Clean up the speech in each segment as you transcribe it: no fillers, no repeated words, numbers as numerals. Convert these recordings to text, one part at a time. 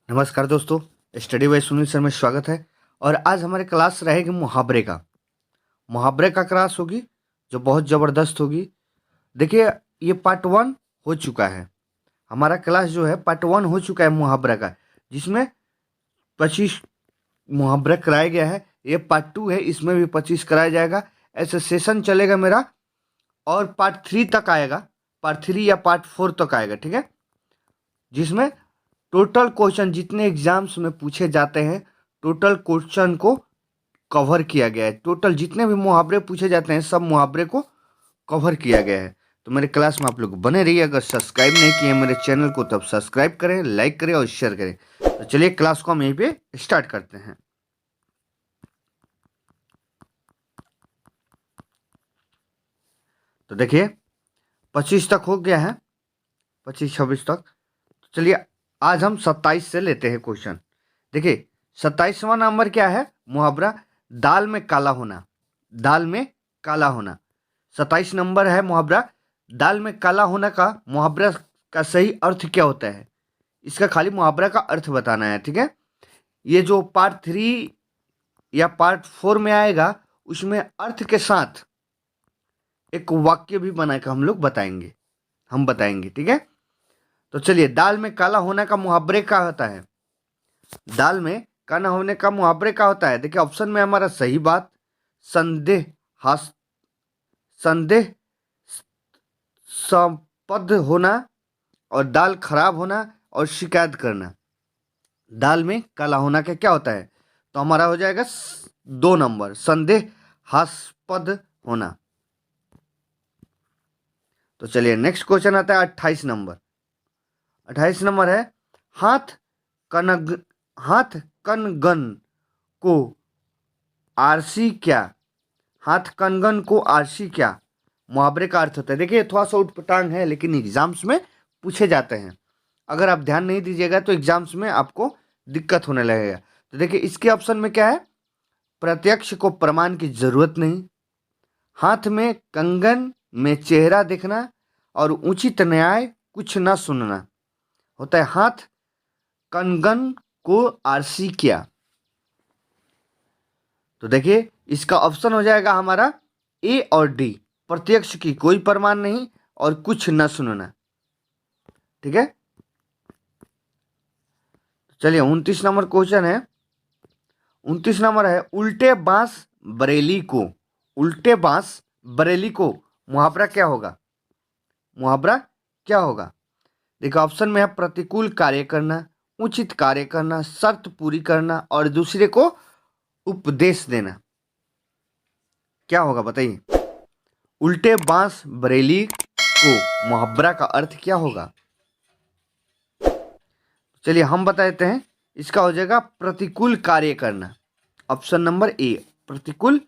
नमस्कार दोस्तों, study bye Sunil sir में स्वागत है। और आज हमारे क्लास रहेगी मुहावरे का क्लास होगी जो बहुत ज़बरदस्त होगी। देखिए, ये पार्ट वन हो चुका है। हमारा क्लास जो है पार्ट वन हो चुका है मुहावरे का, जिसमें 25 मुहावरा कराया गया है। ये पार्ट टू है, इसमें भी 25 कराया जाएगा। ऐसे सेशन चलेगा मेरा, और पार्ट थ्री तक आएगा, पार्ट थ्री या पार्ट फोर तक आएगा, ठीक है। जिसमें टोटल क्वेश्चन जितने एग्जाम्स में पूछे जाते हैं, टोटल क्वेश्चन को कवर किया गया है। टोटल जितने भी मुहावरे पूछे जाते हैं, सब मुहावरे को कवर किया गया है। तो मेरे क्लास में आप लोग बने रहिए। अगर सब्सक्राइब नहीं किए मेरे चैनल को, तब सब्सक्राइब करें, लाइक करें और शेयर करें। तो चलिए क्लास को हम यहीं पे स्टार्ट करते हैं। तो देखिए, 25 तक हो गया है, 25-26 तक। तो चलिए आज हम 27 से लेते हैं क्वेश्चन। देखिए, 27वां नंबर क्या है? मुहावरा दाल में काला होना। दाल में काला होना 27 नंबर है मुहावरा। दाल में काला होना का मुहावरा का सही अर्थ क्या होता है? इसका खाली मुहावरा का अर्थ बताना है, ठीक है। ये जो पार्ट थ्री या पार्ट फोर में आएगा, उसमें अर्थ के साथ एक वाक्य भी बनाकर हम बताएंगे, ठीक है। तो चलिए, दाल में काला होने का मुहावरे का होता है। दाल में काला होने का मुहावरे का होता है। देखिए, ऑप्शन में हमारा सही बात, संदेह, हास संदेह संपद होना, और दाल खराब होना, और शिकायत करना। दाल में काला होना का क्या होता है? तो हमारा हो जाएगा 2 नंबर, संदेह हास्पद होना। तो चलिए नेक्स्ट क्वेश्चन आता है 28 नंबर। 28 नंबर है, हाथ कनग हाथ कनगन को आरसी क्या? हाथ कनगन को आरसी क्या मुहावरे का अर्थ होता है? देखिए, थोड़ा सा उटपटांग है, लेकिन एग्जाम्स में पूछे जाते हैं। अगर आप ध्यान नहीं दीजिएगा तो एग्जाम्स में आपको दिक्कत होने लगेगा। तो देखिए, इसके ऑप्शन में क्या है? प्रत्यक्ष को प्रमाण की जरूरत नहीं, हाथ में कंगन में चेहरा देखना, और उचित न्याय कुछ न सुनना। होता है हाथ कंगन को आरसी क्या। तो देखिए, इसका ऑप्शन हो जाएगा हमारा ए और डी, प्रत्यक्ष की कोई प्रमाण नहीं और कुछ न सुनना, ठीक है। चलिए 29 नंबर क्वेश्चन है। 29 नंबर है, उल्टे बांस बरेली को मुहावरा क्या होगा? मुहावरा क्या होगा? देखो, ऑप्शन में है प्रतिकूल कार्य करना, उचित कार्य करना, शर्त पूरी करना, और दूसरे को उपदेश देना। क्या होगा बताइए? उल्टे बांस बरेली को मुहावरा का अर्थ क्या होगा? चलिए हम बता देते हैं। इसका हो जाएगा प्रतिकूल कार्य करना। ऑप्शन नंबर ए, प्रतिकूल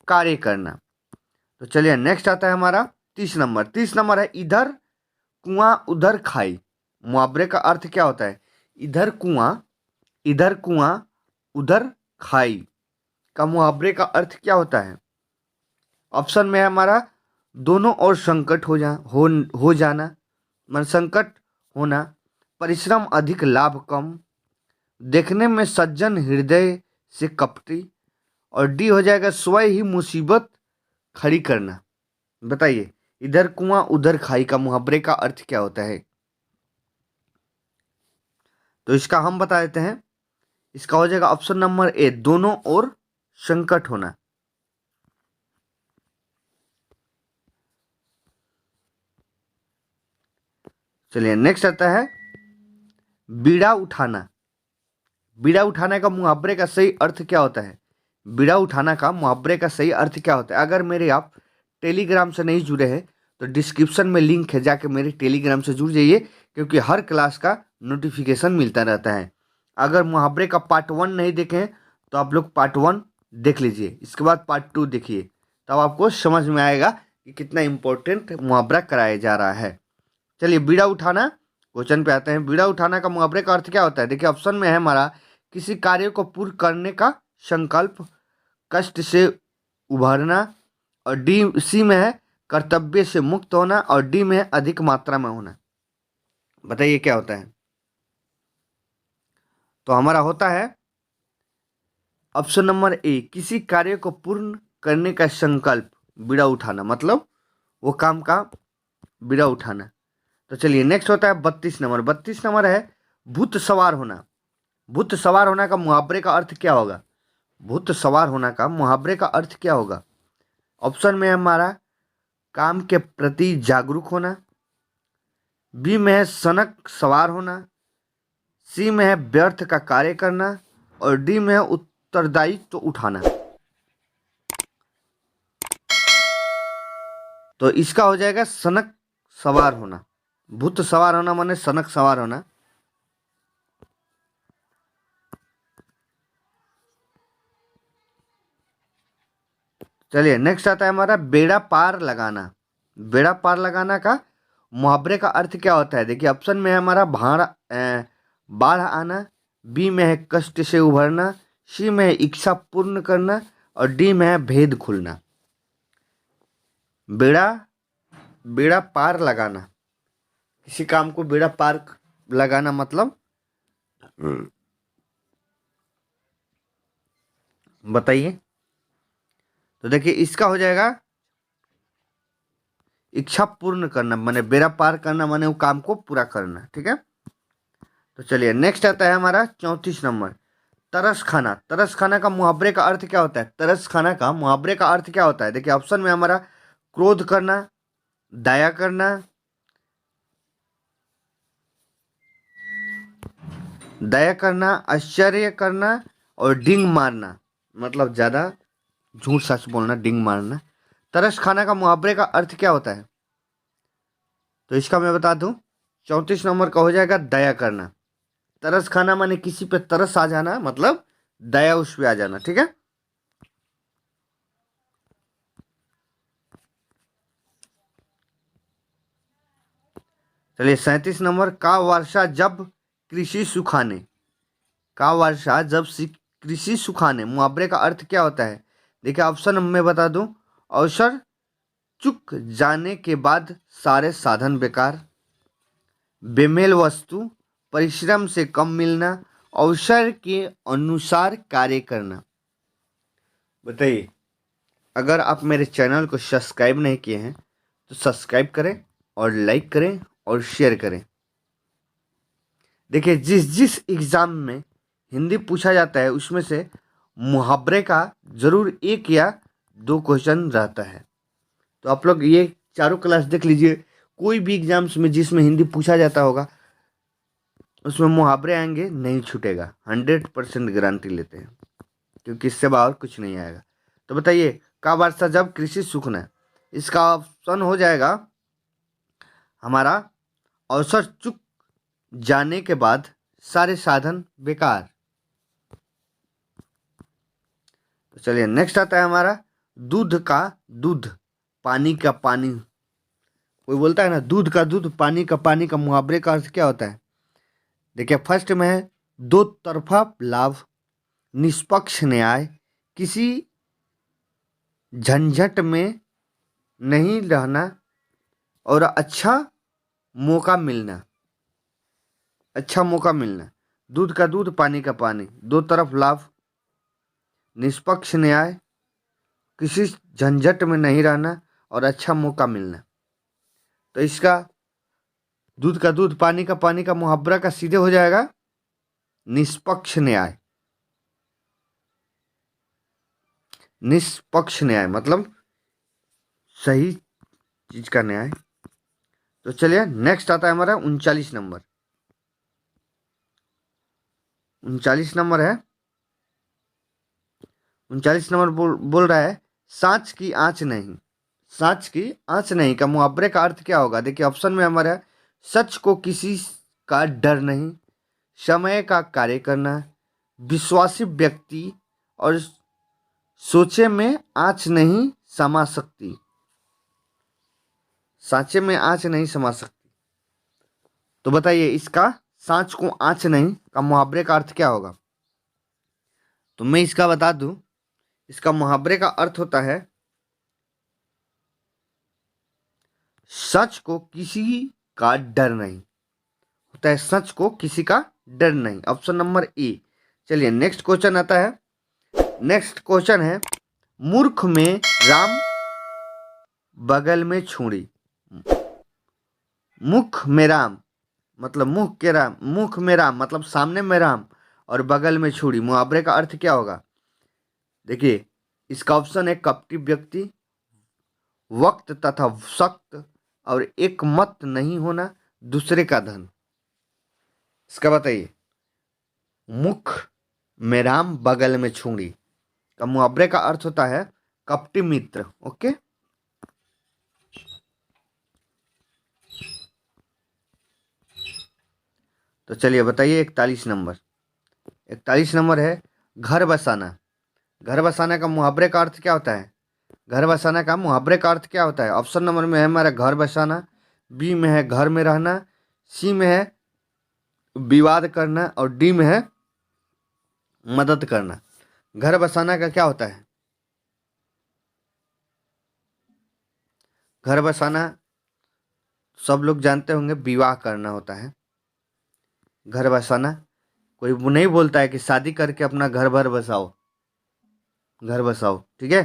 कार्य करना। तो चलिए नेक्स्ट आता है हमारा 30 नंबर। 30 नंबर है, इधर कुआं उधर खाई। मुहावरे का अर्थ क्या होता है? इधर कुआं उधर खाई का मुहावरे का अर्थ क्या होता है? ऑप्शन में है हमारा दोनों ओर संकट हो जाना, मन संकट होना, परिश्रम अधिक लाभ कम, देखने में सज्जन हृदय से कपटी, और डी हो जाएगा स्वयं ही मुसीबत खड़ी करना। बताइए, इधर कुआं उधर खाई का मुहावरे का अर्थ क्या होता है? तो इसका हम बता देते हैं। इसका हो जाएगा ऑप्शन नंबर ए, दोनों ओर संकट होना। चलिए नेक्स्ट आता है बीड़ा उठाना। बीड़ा उठाने का मुहावरे का सही अर्थ क्या होता है? बीड़ा उठाना का मुहावरे का सही अर्थ क्या होता है? अगर मेरे आप टेलीग्राम से नहीं जुड़े हैं तो डिस्क्रिप्शन में लिंक है, जाके मेरे टेलीग्राम से जुड़ जाइए, क्योंकि हर क्लास का नोटिफिकेशन मिलता रहता है। अगर मुहावरे का पार्ट वन नहीं देखें तो आप लोग पार्ट वन देख लीजिए, इसके बाद पार्ट टू देखिए, तब आपको समझ में आएगा कि कितना इम्पोर्टेंट मुहावरा कराया जा रहा है। चलिए, बीड़ा उठाना क्वेश्चन पे आते हैं। बीड़ा उठाना का मुहावरे का अर्थ क्या होता है? देखिए, ऑप्शन में है हमारा किसी कार्य को पूर्ण करने का संकल्प, कष्ट से उभरना, और डी सी में है कर्तव्य से मुक्त होना, और डी में है अधिक मात्रा में होना। बताइए क्या होता है? तो हमारा होता है ऑप्शन नंबर ए, किसी कार्य को पूर्ण करने का संकल्प, बीड़ा उठाना, मतलब वो काम का बीड़ा उठाना। तो चलिए नेक्स्ट होता है 32 नंबर। 32 नंबर है भूत सवार होना। भूत सवार होना का मुहावरे का अर्थ क्या होगा? भूत सवार होना का मुहावरे का अर्थ क्या होगा? ऑप्शन में है हमारा काम के प्रति जागरूक होना, बी में है सनक सवार होना, सी में है व्यर्थ का कार्य करना, और डी में है उत्तरदायित्व तो उठाना। तो इसका हो जाएगा सनक सवार होना। भूत सवार होना माने सनक सवार होना। चलिए नेक्स्ट आता है हमारा बेड़ा पार लगाना। बेड़ा पार लगाना का मुहावरे का अर्थ क्या होता है? देखिए ऑप्शन में है हमारा बाढ़ आना, बी में है कष्ट से उभरना, सी में है इच्छा पूर्ण करना, और डी में है भेद खुलना। बेड़ा बेड़ा पार लगाना, किसी काम को बेड़ा पार लगाना मतलब बताइए। तो देखिए इसका हो जाएगा इच्छा पूर्ण करना, माने बेड़ा पार करना माने वो काम को पूरा करना। ठीक है, तो चलिए नेक्स्ट आता है हमारा 34 नंबर, तरस खाना। तरस खाना का मुहावरे का अर्थ क्या होता है? तरस खाना का मुहावरे का अर्थ क्या होता है? देखिए ऑप्शन में हमारा क्रोध करना, दया करना, आश्चर्य करना, और डिंग मारना, मतलब ज्यादा झूठ सच बोलना, डिंग मारना। तरस खाना का मुहावरे का अर्थ क्या होता है? तो इसका मैं बता दूं, 34 नंबर का हो जाएगा दया करना। तरस खाना माने किसी पे तरस आ जाना, मतलब दया उस पे आ जाना। ठीक है, चलिए 37 नंबर, का वर्षा जब कृषि सुखाने। का वर्षा जब कृषि सुखाने, मुहावरे का अर्थ क्या होता है? देखिए ऑप्शन में बता दूं, अवसर चुक जाने के बाद सारे साधन बेकार, बेमेल वस्तु, परिश्रम से कम मिलना, अवसर के अनुसार कार्य करना। बताइए, अगर आप मेरे चैनल को सब्सक्राइब नहीं किए हैं तो सब्सक्राइब करें और लाइक करें और शेयर करें। देखिए जिस जिस एग्ज़ाम में हिंदी पूछा जाता है उसमें से मुहावरे का ज़रूर एक या दो क्वेश्चन रहता है। तो आप लोग ये चारों क्लास देख लीजिए, कोई भी एग्जाम्स में जिसमें हिंदी पूछा जाता होगा उसमें मुहावरे आएंगे, नहीं छूटेगा, 100% गारंटी लेते हैं, क्योंकि इससे बाहर कुछ नहीं आएगा। तो बताइए, का वर्षा जब कृषि सूखना, इसका ऑप्शन हो जाएगा हमारा अवसर चुक जाने के बाद सारे साधन बेकार। तो चलिए नेक्स्ट आता है हमारा दूध का दूध, पानी का पानी। कोई बोलता है ना दूध का दूध, पानी का पानी, का मुहावरे का अर्थ क्या होता है? देखिए फर्स्ट में है दो तरफा लाभ, निष्पक्ष न्याय, किसी झंझट में नहीं रहना, और अच्छा मौका मिलना। अच्छा मौका मिलना, दूध का दूध, पानी का पानी, दो तरफ लाभ, निष्पक्ष न्याय, किसी झंझट में नहीं रहना, और अच्छा मौका मिलना। तो इसका दूध का दूध, पानी का मुहावरा का सीधे हो जाएगा निष्पक्ष न्याय। निष्पक्ष न्याय मतलब सही चीज का न्याय। तो चलिए नेक्स्ट आता है हमारा 39 नंबर। 39 नंबर है, 39 नंबर बोल रहा है सांच की आंच नहीं। सांच की आंच नहीं का मुहावरे का अर्थ क्या होगा? देखिए ऑप्शन में हमारा है सच को किसी का डर नहीं, समय का कार्य करना, विश्वासी व्यक्ति, और सोचे में आंच नहीं समा सकती। सांचे में आंच नहीं समा सकती। तो बताइए इसका सांच को आंच नहीं का मुहावरे का अर्थ क्या होगा? तो मैं इसका बता दूं, इसका मुहावरे का अर्थ होता है सच को किसी का डर नहीं। होता है सच को किसी का डर नहीं। ऑप्शन नंबर ए, चलिए नेक्स्ट क्वेश्चन आता है। नेक्स्ट क्वेश्चन है, मूर्ख में राम बगल में छुरी। मुख में राम मतलब मुख के राम, मुख में राम मतलब सामने में राम और बगल में छुरी, मुहावरे का अर्थ क्या होगा? देखिए इसका ऑप्शन है कपटी व्यक्ति, वक्त तथा सख्त, और एक मत नहीं होना, दूसरे का धन। इसका बताइए। मुख में राम बगल में छुरी का मुहावरे का अर्थ होता है कपटी मित्र। ओके, तो चलिए बताइए 41 नंबर। 41 नंबर है घर बसाना। घर बसाना का मुहावरे का अर्थ क्या होता है? घर बसाना का मुहावरे का अर्थ क्या होता है? ऑप्शन नंबर में है हमारा घर बसाना, बी में है घर में रहना, सी में है विवाद करना, और डी में है मदद करना। घर बसाना का क्या होता है? घर बसाना सब लोग जानते होंगे, विवाह करना होता है घर बसाना। कोई वो नहीं बोलता है कि शादी करके अपना घर भर बसाओ, घर बसाओ, ठीक है?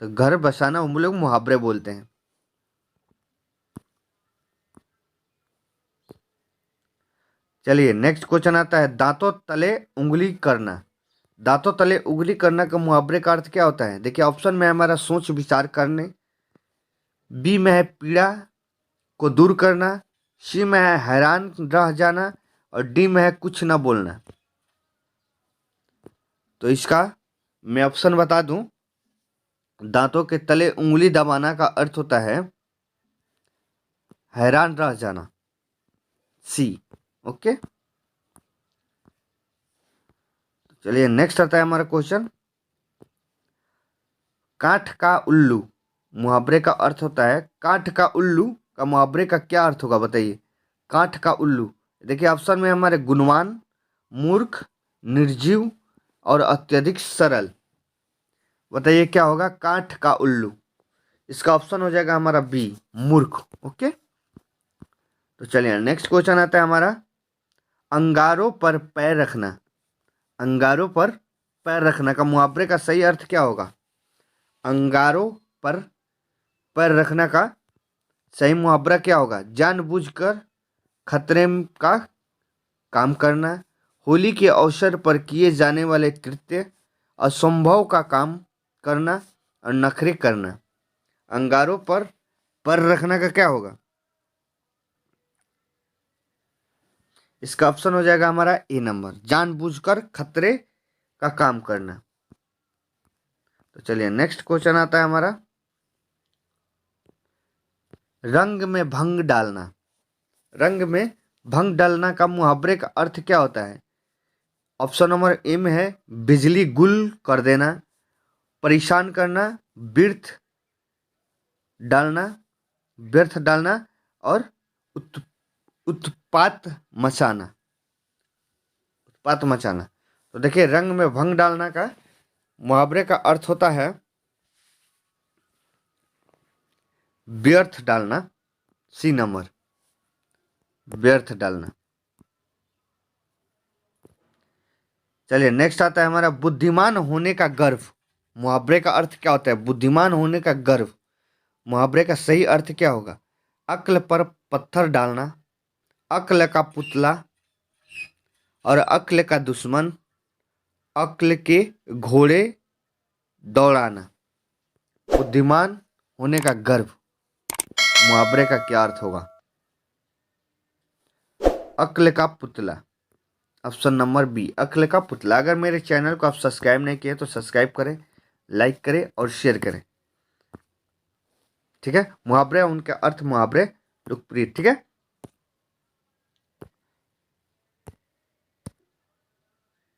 तो घर बसाना हम लोग मुहावरे बोलते हैं। चलिए नेक्स्ट क्वेश्चन आता है, दांतों तले उंगली करना। दांतों तले उंगली करना का मुहावरे का अर्थ क्या होता है? देखिए ऑप्शन में है हमारा सोच विचार करने, बी में है पीड़ा को दूर करना, सी में है हैरान रह जाना, और डी में है कुछ ना बोलना। तो इसका मैं ऑप्शन बता दूं, दांतों के तले उंगली दबाना का अर्थ होता है हैरान रह जाना, सी। ओके, चलिए नेक्स्ट आता है हमारा क्वेश्चन, काठ का उल्लू। मुहावरे का अर्थ होता है काठ का उल्लू का मुहावरे का क्या अर्थ होगा बताइए? काठ का उल्लू, देखिए ऑप्शन में हमारे गुणवान, मूर्ख, निर्जीव, और अत्यधिक सरल। बताइए क्या होगा काठ का उल्लू? इसका ऑप्शन हो जाएगा हमारा बी, मूर्ख। ओके, तो चलिए नेक्स्ट क्वेश्चन आता है हमारा, अंगारों पर पैर रखना। अंगारों पर पैर रखना का मुहावरे का सही अर्थ क्या होगा? अंगारों पर पैर रखना का सही मुहावरा क्या होगा? जानबूझकर खतरे का काम करना, होली के अवसर पर किए जाने वाले कृत्य, असंभव का काम करना, और नखरे करना। अंगारों पर पैर रखना का क्या होगा? इसका ऑप्शन हो जाएगा हमारा ए नंबर, जानबूझकर खतरे का काम करना। तो चलिए नेक्स्ट क्वेश्चन आता है हमारा, रंग में भंग डालना। रंग में भंग डालना का मुहावरे का अर्थ क्या होता है? ऑप्शन नंबर ए में है बिजली गुल कर देना, परेशान करना, व्यर्थ डालना, व्यर्थ डालना, और उत, उत्पात मचाना, उत्पात मचाना। तो देखिए रंग में भंग डालना का मुहावरे का अर्थ होता है व्यर्थ डालना, सी नंबर, व्यर्थ डालना। चलिए नेक्स्ट आता है हमारा बुद्धिमान होने का गर्व। मुहावरे का अर्थ क्या होता है? बुद्धिमान होने का गर्व। मुहावरे का सही अर्थ क्या होगा? अक्ल पर पत्थर डालना, अक्ल का पुतला, और अक्ल का दुश्मन, अक्ल के घोड़े दौड़ाना। बुद्धिमान होने का गर्व मुहावरे का क्या अर्थ होगा? अक्ल का पुतला, ऑप्शन नंबर बी, अक्ल का पुतला। अगर मेरे चैनल को आप सब्सक्राइब नहीं किए तो सब्सक्राइब करें, लाइक करें और शेयर करें, ठीक है? मुहावरे उनके अर्थ मुहावरे लोकप्रिय, ठीक है?